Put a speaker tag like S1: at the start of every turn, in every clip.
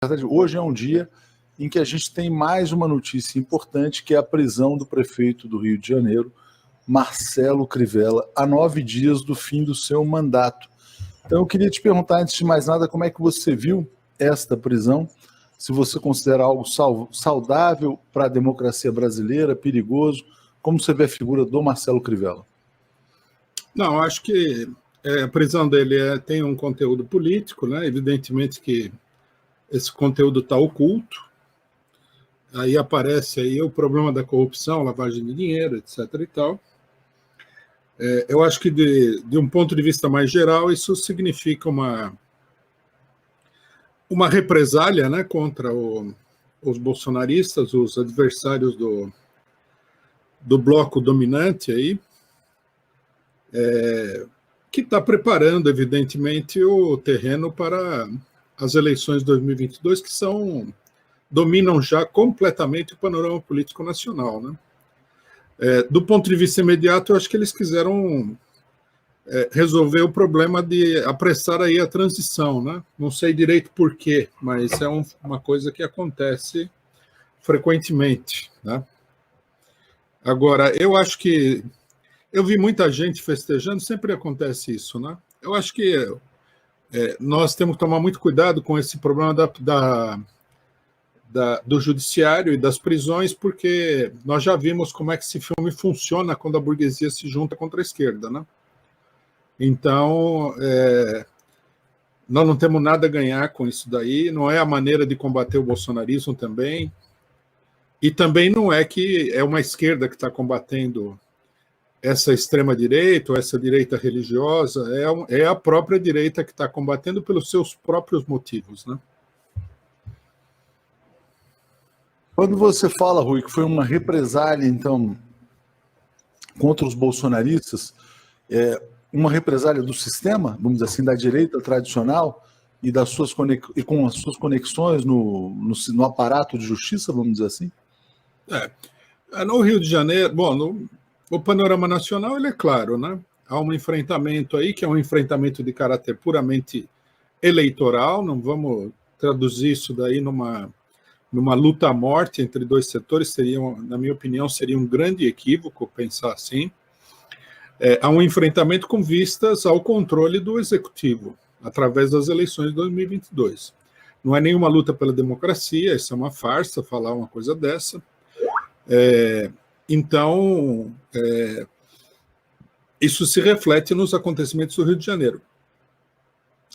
S1: verdade, hoje é um dia em que a gente tem mais uma notícia importante, que é a prisão do prefeito do Rio de Janeiro, Marcelo Crivella, a 9 dias do fim do seu mandato. Então eu queria te perguntar, antes de mais nada, como é que você viu esta prisão, se você considera algo saudável para a democracia brasileira, perigoso, como você vê a figura do Marcelo Crivella?
S2: Não, acho que a prisão dele tem um conteúdo político, né? Evidentemente que esse conteúdo está oculto, aí aparece aí o problema da corrupção, lavagem de dinheiro, etc. e tal. Eu acho que de um ponto de vista mais geral, isso significa uma represália, né, contra os bolsonaristas, os adversários do bloco dominante aí, que está preparando, evidentemente, o terreno para as eleições de 2022, que dominam já completamente o panorama político nacional, né? Do ponto de vista imediato, eu acho que eles quiseram resolver o problema de apressar aí a transição, né? Não sei direito por quê, mas é uma coisa que acontece frequentemente, né? Agora, eu acho que eu vi muita gente festejando, sempre acontece isso, né? Eu acho que nós temos que tomar muito cuidado com esse problema do judiciário e das prisões, porque nós já vimos como é que esse filme funciona quando a burguesia se junta contra a esquerda, né? Então, nós não temos nada a ganhar com isso daí, não é a maneira de combater o bolsonarismo também, e também não é que é uma esquerda que está combatendo essa extrema-direita ou essa direita religiosa, é a própria direita que está combatendo pelos seus próprios motivos, né?
S1: Quando você fala, Rui, que foi uma represália, então, contra os bolsonaristas, uma represália do sistema, vamos dizer assim, da direita tradicional e com as suas conexões no aparato de justiça, vamos dizer assim?
S2: No Rio de Janeiro, bom, o panorama nacional ele é claro, né? Há um enfrentamento aí que é um enfrentamento de caráter puramente eleitoral, não vamos traduzir isso daí numa luta à morte entre dois setores, na minha opinião, seria um grande equívoco pensar assim. Há um enfrentamento com vistas ao controle do executivo, através das eleições de 2022. Não é nenhuma luta pela democracia, isso é uma farsa falar uma coisa dessa. Então, isso se reflete nos acontecimentos do Rio de Janeiro.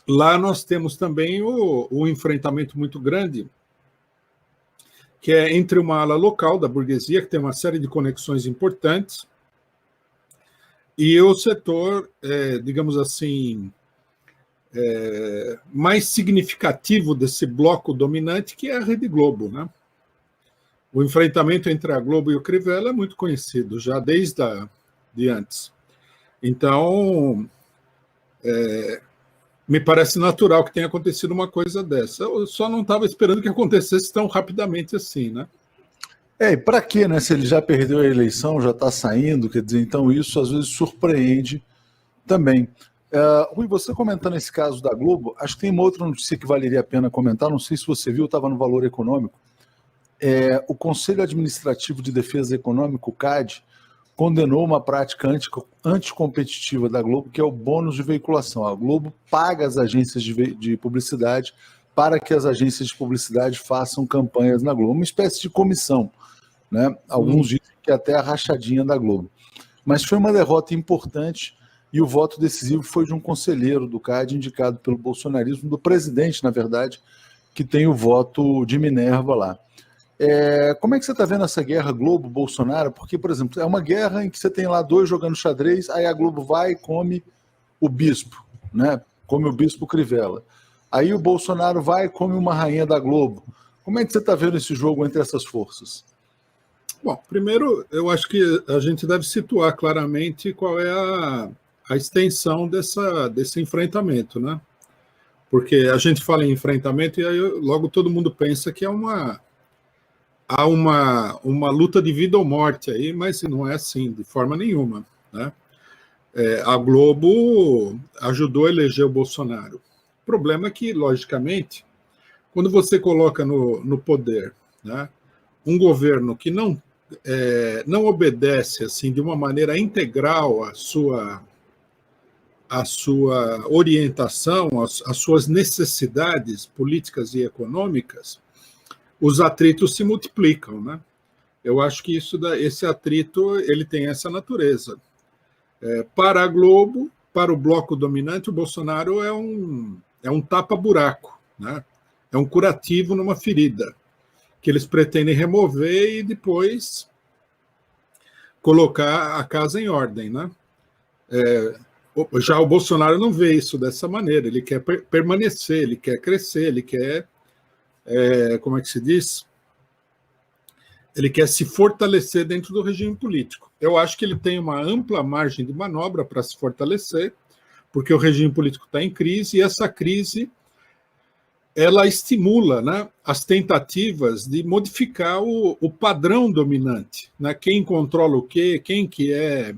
S2: Lá nós temos também o enfrentamento muito grande, que é entre uma ala local da burguesia, que tem uma série de conexões importantes, e o setor, digamos assim, mais significativo desse bloco dominante, que é a Rede Globo, né? O enfrentamento entre a Globo e o Crivella é muito conhecido, já desde antes. Então, me parece natural que tenha acontecido uma coisa dessa. Eu só não estava esperando que acontecesse tão rapidamente assim, né?
S1: E para quê, né? Se ele já perdeu a eleição, já está saindo, quer dizer, então isso às vezes surpreende também. Rui, você comentando esse caso da Globo, acho que tem uma outra notícia que valeria a pena comentar, não sei se você viu, estava no Valor Econômico. O Conselho Administrativo de Defesa Econômica, o CAD, condenou uma prática anticompetitiva da Globo, que é o bônus de veiculação. A Globo paga as agências de publicidade para que as agências de publicidade façam campanhas na Globo, uma espécie de comissão, né? Alguns dizem que é até a rachadinha da Globo. Mas foi uma derrota importante e o voto decisivo foi de um conselheiro do CAD, indicado pelo bolsonarismo, do presidente, na verdade, que tem o voto de Minerva lá. Como é que você está vendo essa guerra Globo-Bolsonaro? Porque, por exemplo, é uma guerra em que você tem lá dois jogando xadrez, aí a Globo vai e come o bispo, né? Come o bispo Crivella. Aí o Bolsonaro vai e come uma rainha da Globo. Como é que você está vendo esse jogo entre essas forças?
S2: Bom, primeiro, eu acho que a gente deve situar claramente qual é a extensão desse enfrentamento, né? Porque a gente fala em enfrentamento e aí logo todo mundo pensa que há uma luta de vida ou morte aí, mas não é assim, de forma nenhuma, né? A Globo ajudou a eleger o Bolsonaro. O problema é que, logicamente, quando você coloca no poder, né, um governo que não obedece assim de uma maneira integral a sua orientação, as suas necessidades políticas e econômicas, os atritos se multiplicam, né? Eu acho que esse atrito ele tem essa natureza. Para a Globo, para o bloco dominante, o Bolsonaro é um tapa-buraco, né? É um curativo numa ferida que eles pretendem remover e depois colocar a casa em ordem, né? Já o Bolsonaro não vê isso dessa maneira, ele quer permanecer, ele quer crescer, ele quer, como é que se diz? Ele quer se fortalecer dentro do regime político. Eu acho que ele tem uma ampla margem de manobra para se fortalecer, porque o regime político está em crise, e essa crise ela estimula, né, as tentativas de modificar o padrão dominante, né? Quem controla o quê, quem que é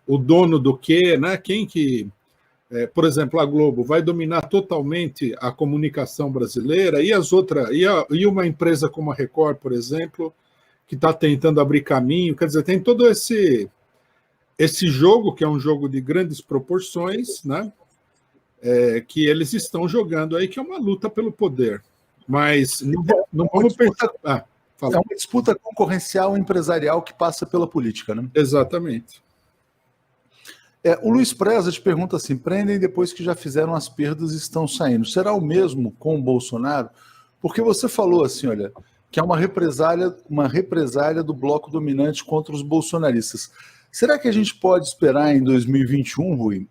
S2: o dono do quê, né? Quem que, por exemplo, a Globo vai dominar totalmente a comunicação brasileira e uma empresa como a Record, por exemplo, que está tentando abrir caminho, quer dizer, tem todo esse jogo, que é um jogo de grandes proporções, né? Que eles estão jogando aí, que é uma luta pelo poder. Mas não vamos pensar...
S1: É uma disputa concorrencial empresarial que passa pela política, né?
S2: Exatamente.
S1: O Luiz Preza te pergunta assim: prendem depois que já fizeram as perdas e estão saindo. Será o mesmo com o Bolsonaro? Porque você falou assim, olha, que é uma represália do bloco dominante contra os bolsonaristas. Será que a gente pode esperar em 2021, Rui,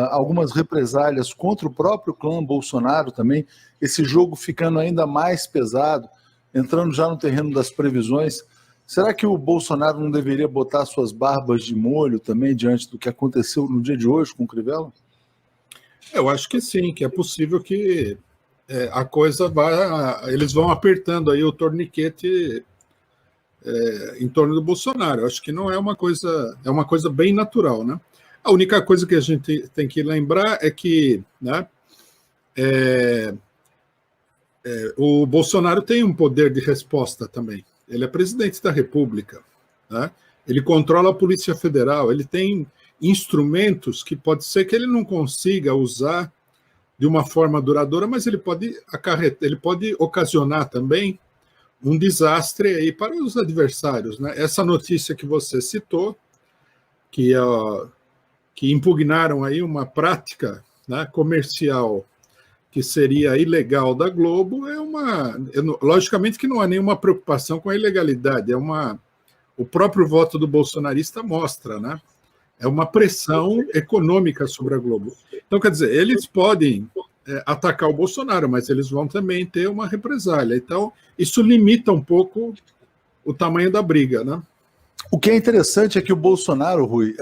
S1: algumas represálias contra o próprio clã Bolsonaro também, esse jogo ficando ainda mais pesado, entrando já no terreno das previsões? Será que o Bolsonaro não deveria botar suas barbas de molho também diante do que aconteceu no dia de hoje com o Crivella?
S2: Eu acho que sim, que é possível que a coisa vá... Eles vão apertando aí o torniquete em torno do Bolsonaro. Eu acho que não é uma coisa... É uma coisa bem natural, né? A única coisa que a gente tem que lembrar é que, né, o Bolsonaro tem um poder de resposta também. Ele é presidente da República, né? Ele controla a Polícia Federal, ele tem instrumentos que pode ser que ele não consiga usar de uma forma duradoura, mas ele pode ocasionar também um desastre aí para os adversários, né? Essa notícia que você citou, que impugnaram aí uma prática, né, comercial que seria ilegal da Globo, logicamente que não há nenhuma preocupação com a ilegalidade, o próprio voto do bolsonarista mostra, né? É uma pressão econômica sobre a Globo. Então, quer dizer, eles podem atacar o Bolsonaro, mas eles vão também ter uma represália. Então, isso limita um pouco o tamanho da briga, né?
S1: O que é interessante é que o Bolsonaro, Rui,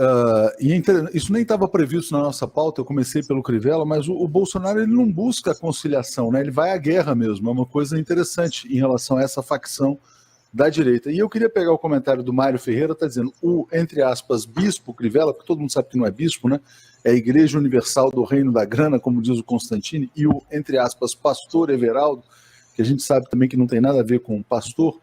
S1: isso nem estava previsto na nossa pauta, eu comecei pelo Crivella, mas o Bolsonaro ele não busca a conciliação, né? Ele vai à guerra mesmo, é uma coisa interessante em relação a essa facção da direita. E eu queria pegar o comentário do Mário Ferreira, está dizendo, entre aspas, bispo Crivella, porque todo mundo sabe que não é bispo, né? É a Igreja Universal do Reino da Grana, como diz o Constantini, e o, entre aspas, pastor Everaldo, que a gente sabe também que não tem nada a ver com pastor,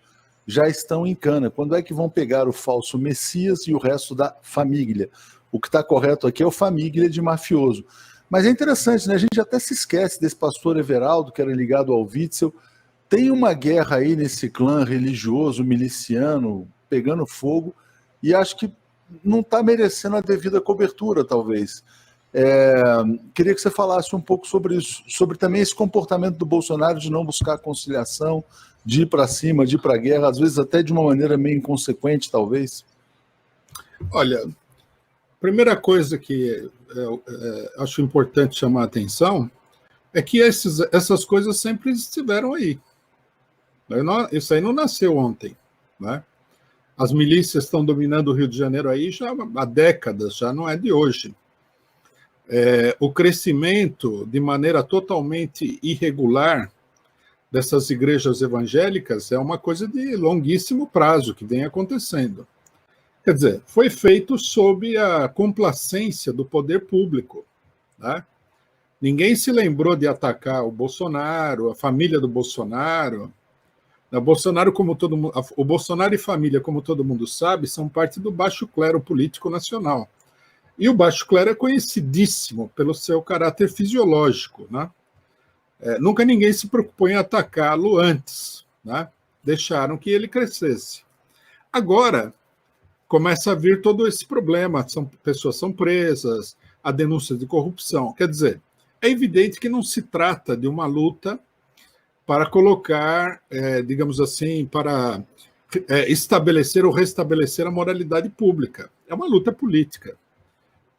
S1: já estão em cana. Quando é que vão pegar o falso Messias e o resto da família? O que está correto aqui é o família de mafioso. Mas é interessante, né? A gente até se esquece desse pastor Everaldo, que era ligado ao Witzel. Tem uma guerra aí nesse clã religioso, miliciano, pegando fogo, e acho que não está merecendo a devida cobertura, talvez. Queria que você falasse um pouco sobre isso, sobre também esse comportamento do Bolsonaro de não buscar conciliação, de ir para cima, de ir para a guerra, às vezes até de uma maneira meio inconsequente, talvez.
S2: Olha, a primeira coisa que acho importante chamar a atenção é que essas coisas sempre estiveram aí. Isso aí não nasceu ontem, né? As milícias estão dominando o Rio de Janeiro aí já há décadas, já não é de hoje. O crescimento de maneira totalmente irregular dessas igrejas evangélicas é uma coisa de longuíssimo prazo que vem acontecendo. Quer dizer, foi feito sob a complacência do poder público, né? Ninguém se lembrou de atacar o Bolsonaro, a família do Bolsonaro. O Bolsonaro, o Bolsonaro e família, como todo mundo sabe, são parte do baixo clero político nacional. E o baixo clero é conhecidíssimo pelo seu caráter fisiológico, né? Nunca ninguém se preocupou em atacá-lo antes, né? Deixaram que ele crescesse. Agora começa a vir todo esse problema, pessoas são presas, a denúncia de corrupção. Quer dizer, é evidente que não se trata de uma luta para colocar, digamos assim, para estabelecer ou restabelecer a moralidade pública. É uma luta política.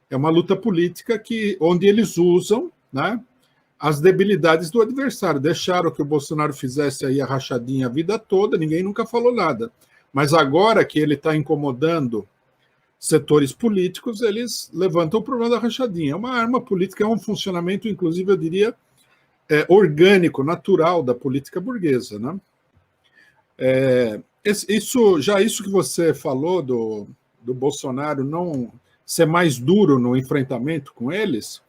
S2: É uma luta política onde eles usam, né, as debilidades do adversário. Deixaram que o Bolsonaro fizesse aí a rachadinha a vida toda, ninguém nunca falou nada. Mas agora que ele está incomodando setores políticos, eles levantam o problema da rachadinha. É uma arma política, é um funcionamento, inclusive, eu diria, orgânico, natural da política burguesa, né? Isso que você falou do Bolsonaro não ser mais duro no enfrentamento com eles,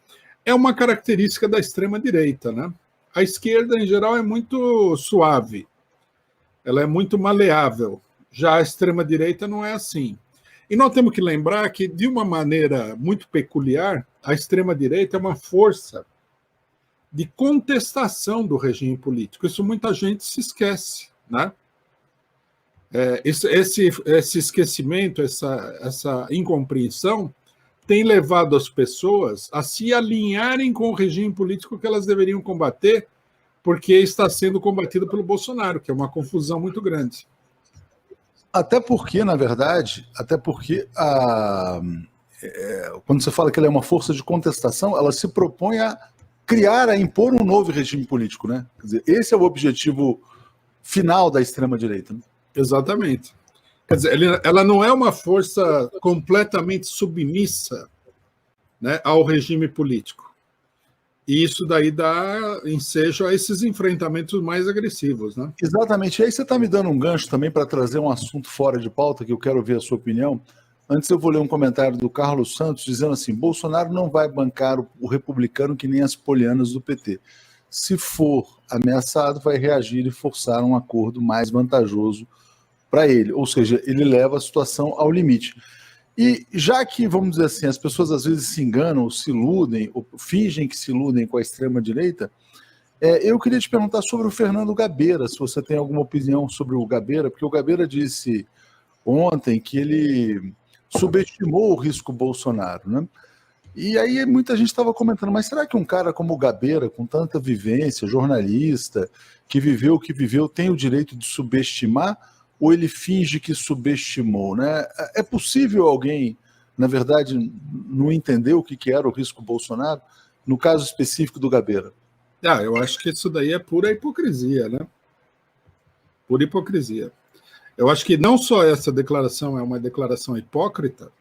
S2: é uma característica da extrema-direita, né? A esquerda, em geral, é muito suave, ela é muito maleável. Já a extrema-direita não é assim. E nós temos que lembrar que, de uma maneira muito peculiar, a extrema-direita é uma força de contestação do regime político. Isso muita gente se esquece, né? Esse esquecimento, essa incompreensão, tem levado as pessoas a se alinharem com o regime político que elas deveriam combater, porque está sendo combatido pelo Bolsonaro, que é uma confusão muito grande.
S1: Até porque, na verdade, quando você fala que ela é uma força de contestação, ela se propõe a impor um novo regime político, né? Quer dizer, esse é o objetivo final da extrema-direita, né?
S2: Exatamente. Quer dizer, ela não é uma força completamente submissa, né, ao regime político. E isso daí dá ensejo a esses enfrentamentos mais agressivos, né?
S1: Exatamente. E aí você está me dando um gancho também para trazer um assunto fora de pauta, que eu quero ouvir a sua opinião. Antes eu vou ler um comentário do Carlos Santos dizendo assim: Bolsonaro não vai bancar o republicano que nem as polianas do PT. Se for ameaçado, vai reagir e forçar um acordo mais vantajoso para ele. Ou seja, ele leva a situação ao limite. E já que, vamos dizer assim, as pessoas às vezes se enganam, ou se iludem, ou fingem que se iludem com a extrema-direita, eu queria te perguntar sobre o Fernando Gabeira, se você tem alguma opinião sobre o Gabeira, porque o Gabeira disse ontem que ele subestimou o risco Bolsonaro, né? E aí muita gente estava comentando, mas será que um cara como o Gabeira, com tanta vivência, jornalista, que viveu o que viveu, tem o direito de subestimar, ou ele finge que subestimou, né? É possível alguém, na verdade, não entender o que era o risco Bolsonaro, no caso específico do Gabeira?
S2: Eu acho que isso daí é pura hipocrisia, né? Pura hipocrisia. Eu acho que não só essa declaração é uma declaração hipócrita,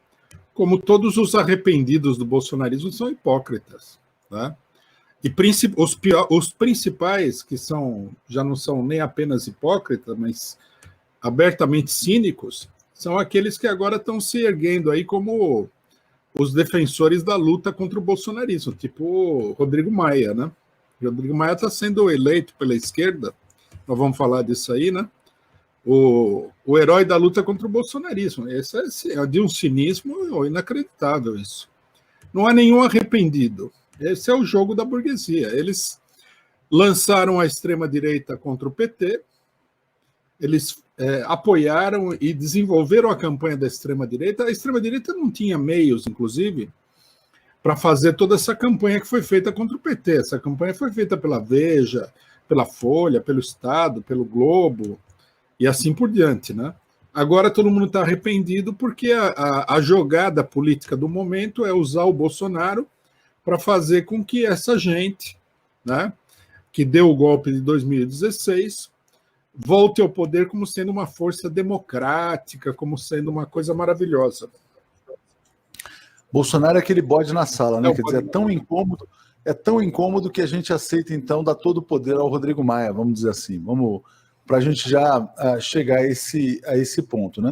S2: como todos os arrependidos do bolsonarismo são hipócritas, né? E os principais, que já não são nem apenas hipócritas, mas abertamente cínicos, são aqueles que agora estão se erguendo aí como os defensores da luta contra o bolsonarismo, tipo o Rodrigo Maia, né? O Rodrigo Maia está sendo eleito pela esquerda, nós vamos falar disso aí, né? O herói da luta contra o bolsonarismo. Esse é de um cinismo inacreditável isso. Não há nenhum arrependido. Esse é o jogo da burguesia. Eles lançaram a extrema-direita contra o PT, eles apoiaram e desenvolveram a campanha da extrema-direita. A extrema-direita não tinha meios, inclusive, para fazer toda essa campanha que foi feita contra o PT. Essa campanha foi feita pela Veja, pela Folha, pelo Estado, pelo Globo, e assim por diante, né? Agora todo mundo está arrependido porque a jogada política do momento é usar o Bolsonaro para fazer com que essa gente, né, que deu o golpe de 2016, volte ao poder como sendo uma força democrática, como sendo uma coisa maravilhosa.
S1: Bolsonaro é aquele bode na sala, né? Quer dizer, é tão incômodo que a gente aceita, então, dar todo o poder ao Rodrigo Maia, vamos dizer assim. Para a gente já chegar a esse ponto, né?